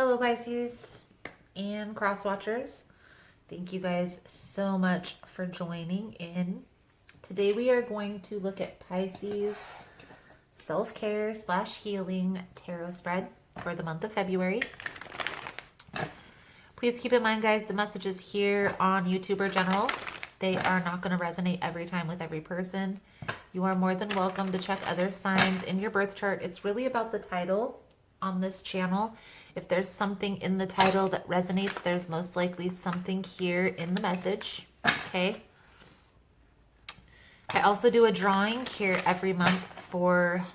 Hello Pisces and cross watchers. Thank you guys so much for joining in. Today we are going to look at Pisces self-care / healing tarot spread for the month of February. Please keep in mind, guys, the messages here on YouTube are general. They are not going to resonate every time with every person. You are more than welcome to check other signs in your birth chart. It's really about the title on this channel. If there's something in the title that resonates, there's most likely something here in the message. Okay. I also do a drawing here every month for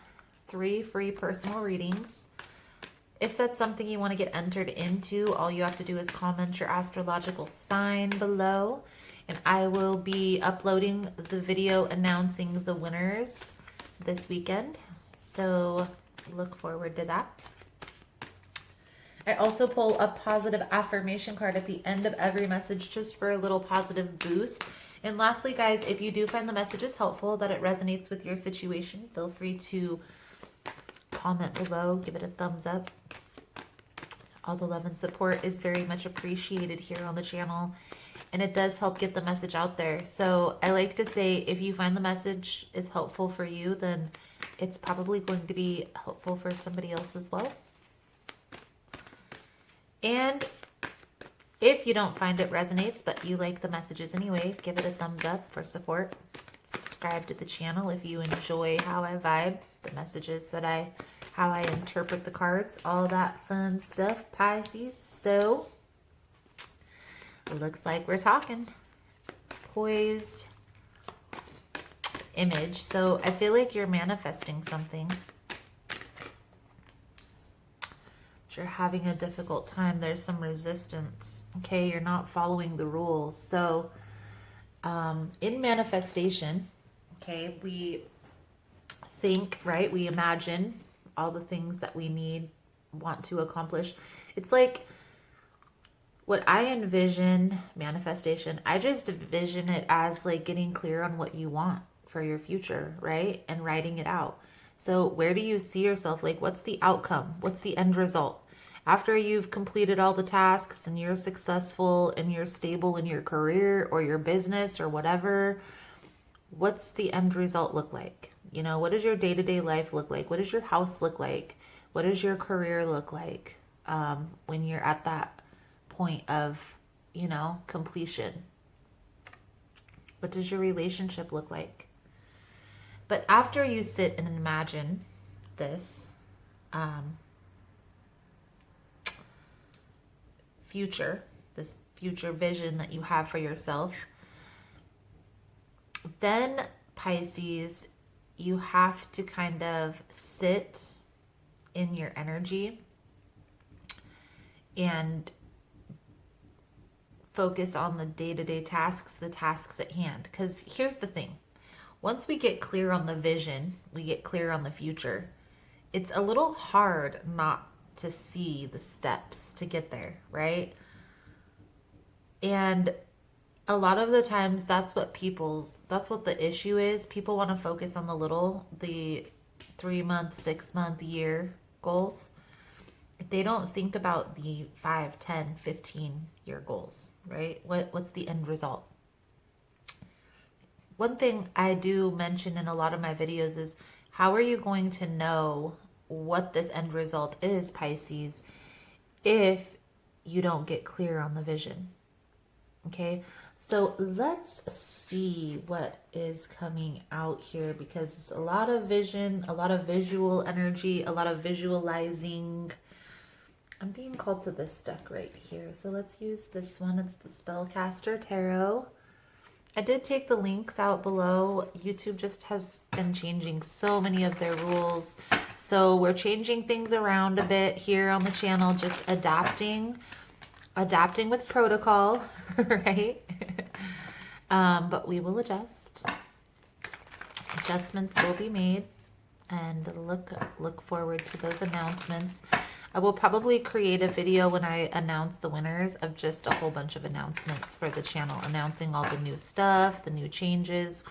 3 free personal readings. If that's something you want to get entered into, all you have to do is comment your astrological sign below, and I will be uploading the video announcing the winners this weekend. So look forward to that. I also pull a positive affirmation card at the end of every message just for a little positive boost. And lastly, guys, if you do find the messages helpful, that it resonates with your situation, feel free to comment below, give it a thumbs up. All the love and support is very much appreciated here on the channel, and it does help get the message out there. So I like to say, if you find the message is helpful for you, then it's probably going to be helpful for somebody else as well. And if you don't find it resonates, but you like the messages anyway, give it a thumbs up for support. Subscribe to the channel if you enjoy how I vibe, the messages that how I interpret the cards, all that fun stuff, Pisces. So it looks like we're talking. Poised image. So I feel like you're manifesting something. You're having a difficult time. There's some resistance. Okay, you're not following the rules. So in manifestation, okay, we think, right? We imagine all the things that we need, want to accomplish. It's like what I envision manifestation, I just envision it as like getting clear on what you want for your future, right? And writing it out. So where do you see yourself? Like, what's the outcome? What's the end result? After you've completed all the tasks and you're successful and you're stable in your career or your business or whatever, what's the end result look like? You know, what does your day-to-day life look like? What does your house look like? What does your career look like when you're at that point of, you know, completion? What does your relationship look like? But after you sit and imagine this this future vision that you have for yourself, then Pisces, you have to kind of sit in your energy and focus on the day-to-day tasks, the tasks at hand. Because here's the thing. Once we get clear on the vision, we get clear on the future, it's a little hard not to see the steps to get there, right? And a lot of the times that's what the issue is. People want to focus on the 3-month, 6-month, year goals. They don't think about the 5, 10, 15-year goals, right? What's the end result? One thing I do mention in a lot of my videos is, how are you going to know what this end result is, Pisces, if you don't get clear on the vision? Okay, so let's see what is coming out here, because it's a lot of vision, a lot of visual energy, a lot of visualizing. I'm being called to this deck right here, so let's use this one. It's the Spellcaster Tarot. I did take the links out below. YouTube just has been changing so many of their rules. So we're changing things around a bit here on the channel, just adapting with protocol, right? But we will adjust. Adjustments will be made, and look forward to those announcements. I will probably create a video when I announce the winners of just a whole bunch of announcements for the channel, announcing all the new stuff, the new changes,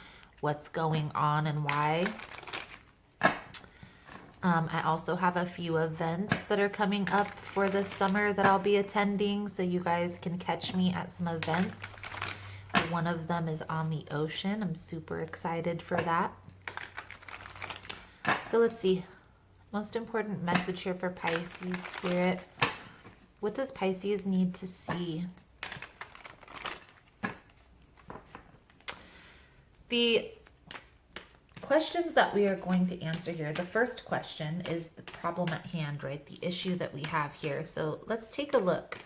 what's going on and why. I also have a few events that are coming up for this summer that I'll be attending, so you guys can catch me at some events. One of them is on the ocean. I'm super excited for that. So let's see. Most important message here for Pisces, Spirit. What does Pisces need to see? The questions that we are going to answer here, the first question is the problem at hand, right? The issue that we have here. So let's take a look.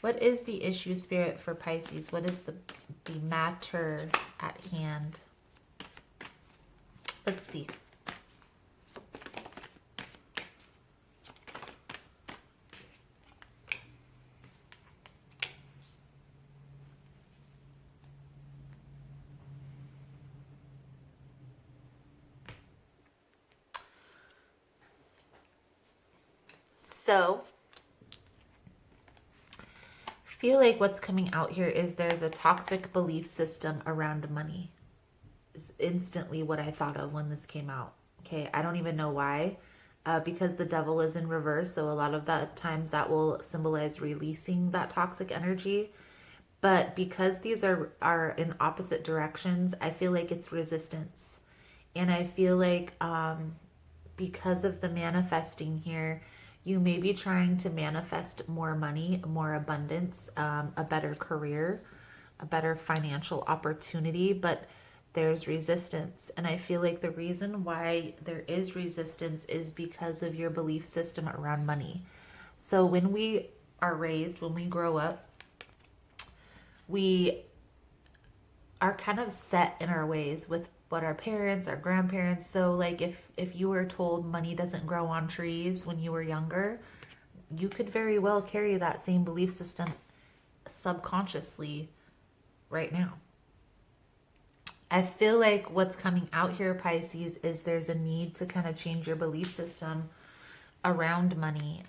What is the issue, Spirit, for Pisces? What is the matter at hand? Let's see. So, feel like what's coming out here is there's a toxic belief system around money. Is instantly what I thought of when this came out. Okay, I don't even know why. Because the devil is in reverse, so a lot of that times that will symbolize releasing that toxic energy. But because these are in opposite directions, I feel like it's resistance. And I feel like because of the manifesting here, you may be trying to manifest more money, more abundance, a better career, a better financial opportunity, but there's resistance. And I feel like the reason why there is resistance is because of your belief system around money. So when we are raised, when we grow up, we are kind of set in our ways with what our parents, our grandparents. So like if you were told money doesn't grow on trees when you were younger, you could very well carry that same belief system subconsciously right now. I feel like what's coming out here, Pisces, is there's a need to kind of change your belief system around money.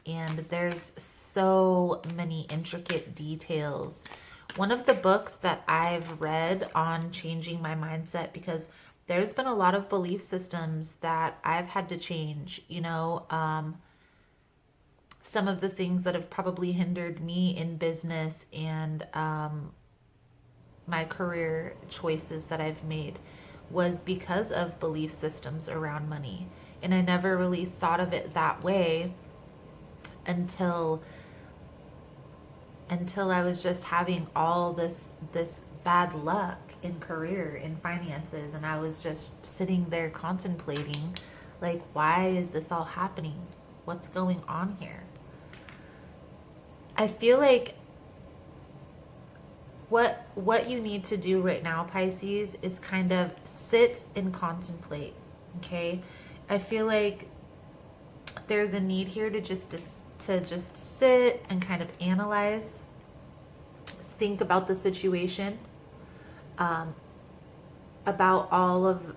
And there's so many intricate details. One of the books that I've read on changing my mindset, because there's been a lot of belief systems that I've had to change, some of the things that have probably hindered me in business and my career choices that I've made was because of belief systems around money. And I never really thought of it that way until I was just having all this bad luck in career, in finances, and I was just sitting there contemplating, like, why is this all happening? What's going on here? I feel like what you need to do right now, Pisces, is kind of sit and contemplate, okay? I feel like there's a need here to just sit and kind of analyze, think about the situation, about all of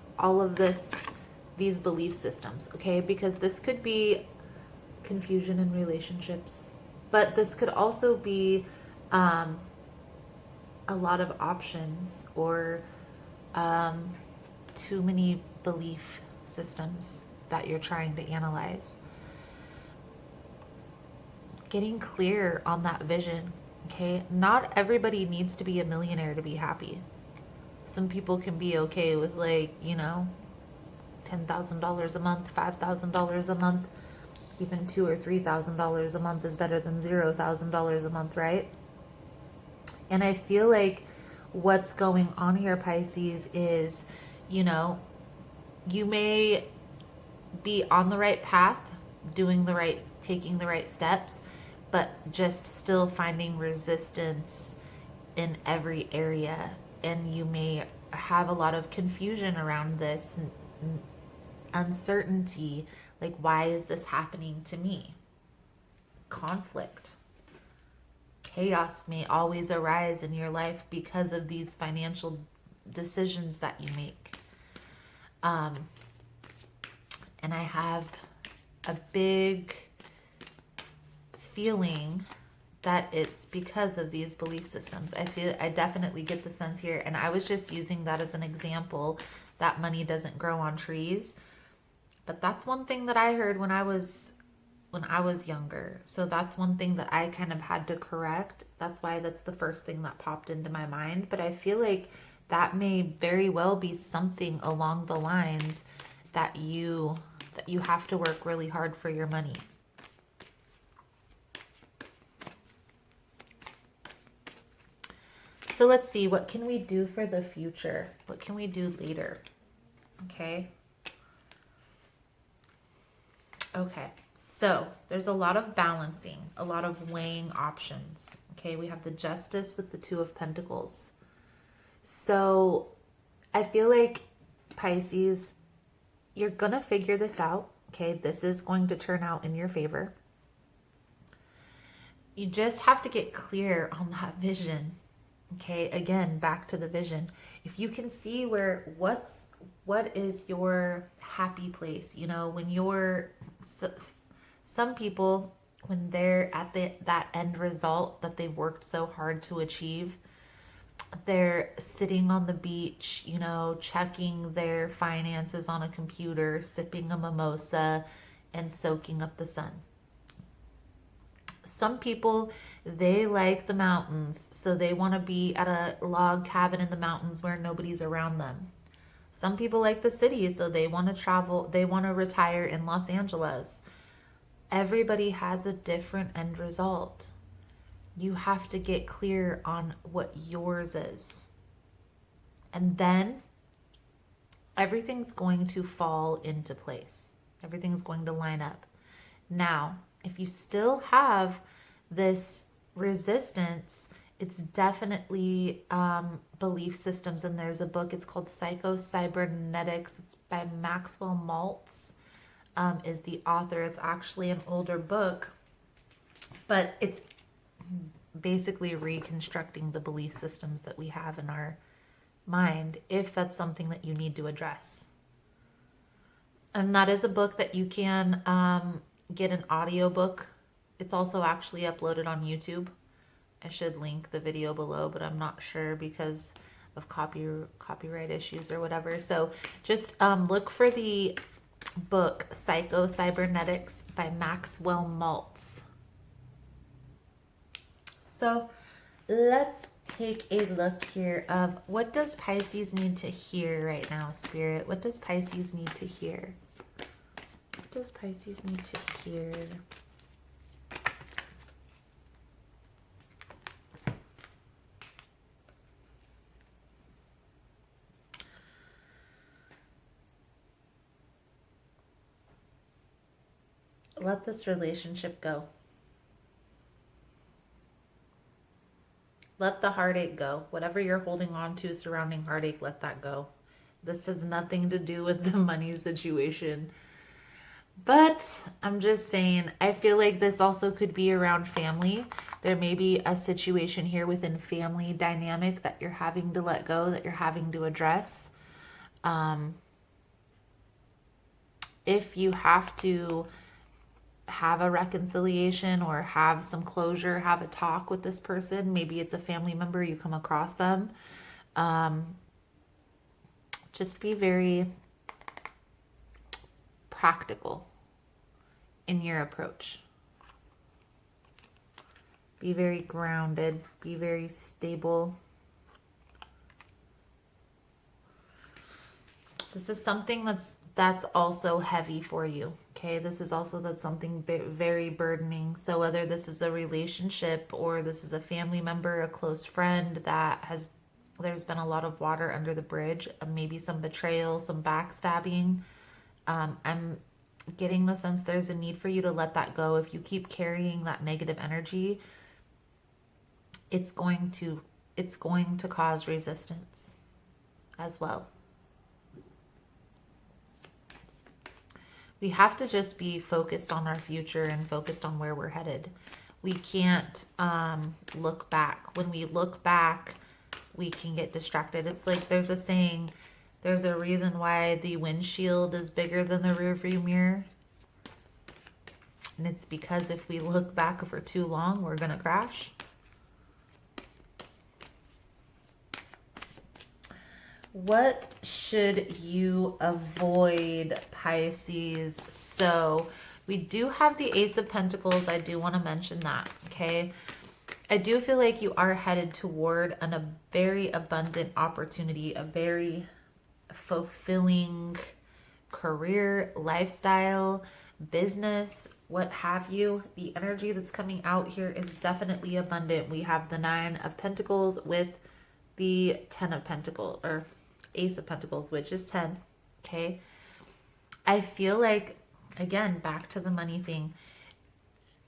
these belief systems, okay? Because this could be confusion in relationships, but this could also be a lot of options or too many belief systems that you're trying to analyze. Getting clear on that vision, okay? Not everybody needs to be a millionaire to be happy. Some people can be okay with $10,000 a month, $5,000 a month, even $2,000 or $3,000 a month is better than $0,000 a month, right? And I feel like what's going on here, Pisces, is, you may be on the right path, taking the right steps, but just still finding resistance in every area. And you may have a lot of confusion around this, uncertainty, like, why is this happening to me? Conflict. Chaos may always arise in your life because of these financial decisions that you make. And I have a big feeling that it's because of these belief systems. I definitely get the sense here, and I was just using that as an example, that money doesn't grow on trees. But that's one thing that I heard when I was younger. So that's one thing that I kind of had to correct. That's why that's the first thing that popped into my mind. But I feel like that may very well be something along the lines that you have to work really hard for your money. So let's see, what can we do for the future? What can we do later? Okay. Okay, so there's a lot of balancing, a lot of weighing options. Okay, we have the Justice with the Two of Pentacles. So I feel like, Pisces, you're going to figure this out. Okay, this is going to turn out in your favor. You just have to get clear on that vision. Okay, again, back to the vision. If you can see what is your happy place, you know, when you're, some people, when they're at that end result that they've worked so hard to achieve, they're sitting on the beach, you know, checking their finances on a computer, sipping a mimosa, and soaking up the sun. Some people, they like the mountains, so they want to be at a log cabin in the mountains where nobody's around them. Some people like the city, so they want to travel, they want to retire in Los Angeles. Everybody has a different end result. You have to get clear on what yours is. And then everything's going to fall into place. Everything's going to line up. Now, if you still have this resistance, it's definitely belief systems. And there's a book, it's called Psycho-Cybernetics. It's by Maxwell Maltz, is the author. It's actually an older book, but it's basically reconstructing the belief systems that we have in our mind, if that's something that you need to address. And that is a book that you can get an audiobook. It's also actually uploaded on YouTube. I should link the video below, but I'm not sure because of copyright issues or whatever. So just look for the book Psycho-Cybernetics by Maxwell Maltz. So let's take a look here of what does Pisces need to hear right now, Spirit? What does Pisces need to hear? What does Pisces need to hear? Let this relationship go. Let the heartache go. Whatever you're holding on to surrounding heartache, let that go. This has nothing to do with the money situation. But I'm just saying, I feel like this also could be around family. There may be a situation here within family dynamic that you're having to let go, that you're having to address. If you have to have a reconciliation or have some closure, have a talk with this person, maybe it's a family member, you come across them, just be very practical in your approach. Be very grounded, be very stable. This is something that's also heavy for you. Okay, this is also that's something very burdening. So whether this is a relationship or this is a family member, a close friend there's been a lot of water under the bridge, maybe some betrayal, some backstabbing. I'm getting the sense there's a need for you to let that go. If you keep carrying that negative energy, it's going to cause resistance as well. We have to just be focused on our future and focused on where we're headed. We can't look back. When we look back, we can get distracted. It's like there's a saying, there's a reason why the windshield is bigger than the rear view mirror. And it's because if we look back for too long, we're going to crash. What should you avoid, Pisces? So we do have the Ace of Pentacles. I do want to mention that, okay? I do feel like you are headed toward a very abundant opportunity, a very fulfilling career, lifestyle, business, what have you. The energy that's coming out here is definitely abundant. We have the Nine of Pentacles with the Ten of Pentacles, or Ace of Pentacles, which is 10. Okay. I feel like, again, back to the money thing,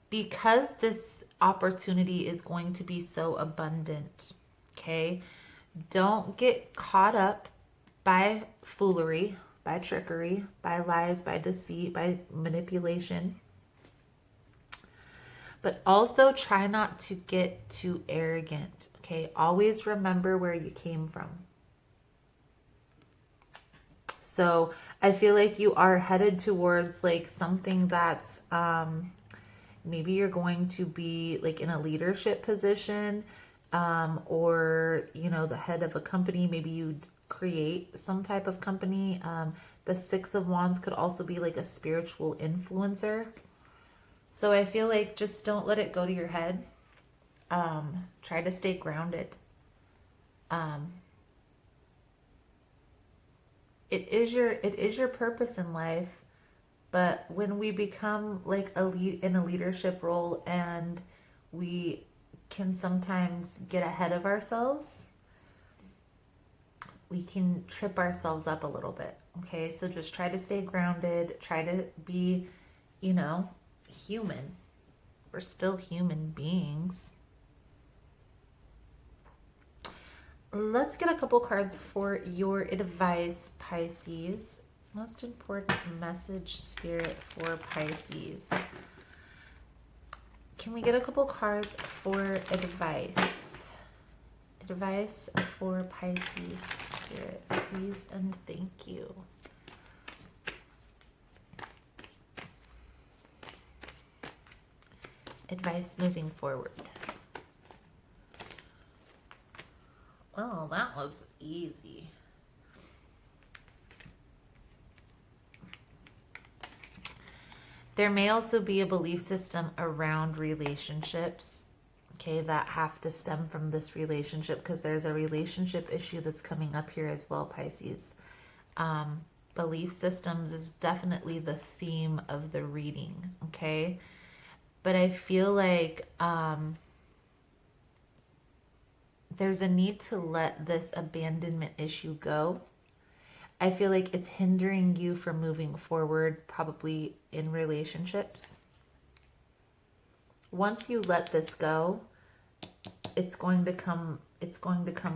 because this opportunity is going to be so abundant. Okay. Don't get caught up by foolery, by trickery, by lies, by deceit, by manipulation. But also try not to get too arrogant. Okay. Always remember where you came from. So I feel like you are headed towards like something that's maybe you're going to be like in a leadership position, or you know, the head of a company. Maybe you create some type of company. The Six of Wands could also be like a spiritual influencer. So I feel like just don't let it go to your head. Try to stay grounded. It is your purpose in life, but when we become like a lead in a leadership role, and we can sometimes get ahead of ourselves, we can trip ourselves up a little bit. Okay, so just try to stay grounded, try to be, you know, human. We're still human beings. Let's get a couple cards for your advice, Pisces. Most important message, Spirit, for Pisces. Can we get a couple cards for advice? Advice for Pisces, Spirit, please and thank you. Advice moving forward. Oh, that was easy. There may also be a belief system around relationships, okay, that have to stem from this relationship, because there's a relationship issue that's coming up here as well, Pisces. Belief systems is definitely the theme of the reading, okay? But I feel like there's a need to let this abandonment issue go. I feel like it's hindering you from moving forward, probably in relationships. Once you let this go, it's going to come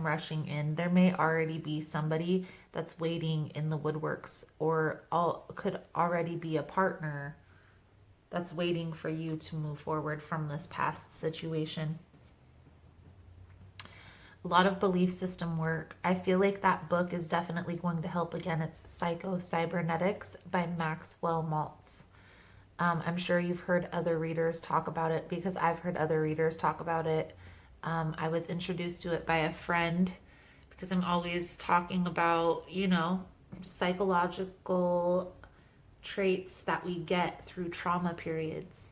rushing in. There may already be somebody that's waiting in the woodworks, or could already be a partner that's waiting for you to move forward from this past situation. A lot of belief system work. I feel like that book is definitely going to help. Again, it's Psycho-Cybernetics by Maxwell Maltz. I'm sure you've heard other readers talk about it, because I've heard other readers talk about it. I was introduced to it by a friend, because I'm always talking about, you know, psychological traits that we get through trauma periods,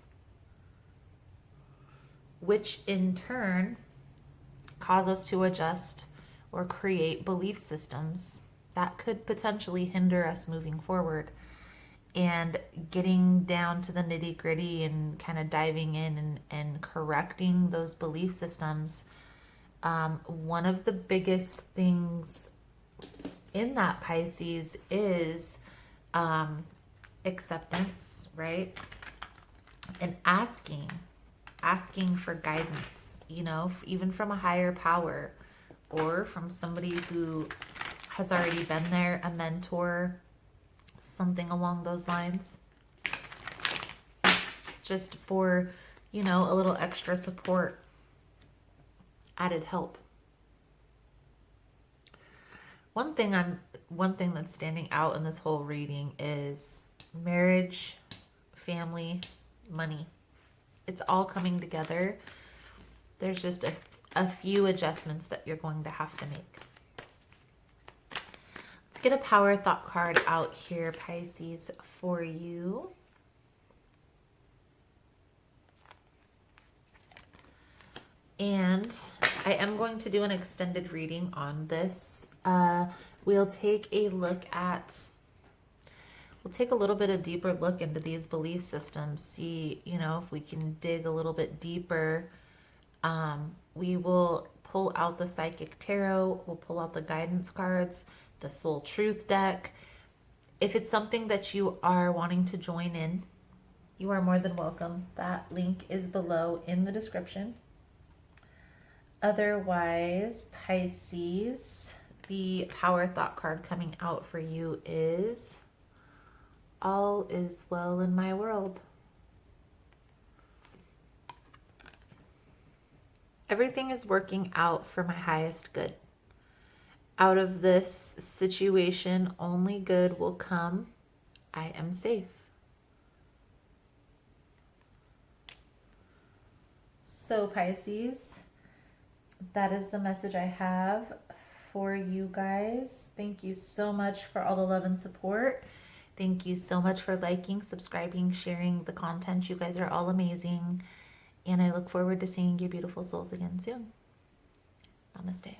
which in turn cause us to adjust or create belief systems that could potentially hinder us moving forward. And getting down to the nitty gritty and kind of diving in and correcting those belief systems. One of the biggest things in that, Pisces, is acceptance, right? And asking for guidance, you know, even from a higher power, or from somebody who has already been there, a mentor, something along those lines, just for, you know, a little extra support, added help. One thing that's standing out in this whole reading is marriage, family, money. It's all coming together. There's just a few adjustments that you're going to have to make. Let's get a power thought card out here, Pisces, for you. And I am going to do an extended reading on this. We'll take a look at, we'll take a little bit of deeper look into these belief systems, see, you know, if we can dig a little bit deeper. We will pull out the Psychic Tarot, we'll pull out the guidance cards, the Soul Truth deck. If it's something that you are wanting to join in, you are more than welcome. That link is below in the description. Otherwise, Pisces, the power thought card coming out for you is all is well in my world. Everything is working out for my highest good. Out of this situation, only good will come. I am safe. So Pisces, that is the message I have for you guys. Thank you so much for all the love and support. Thank you so much for liking, subscribing, sharing the content. You guys are all amazing. And I look forward to seeing your beautiful souls again soon. Namaste.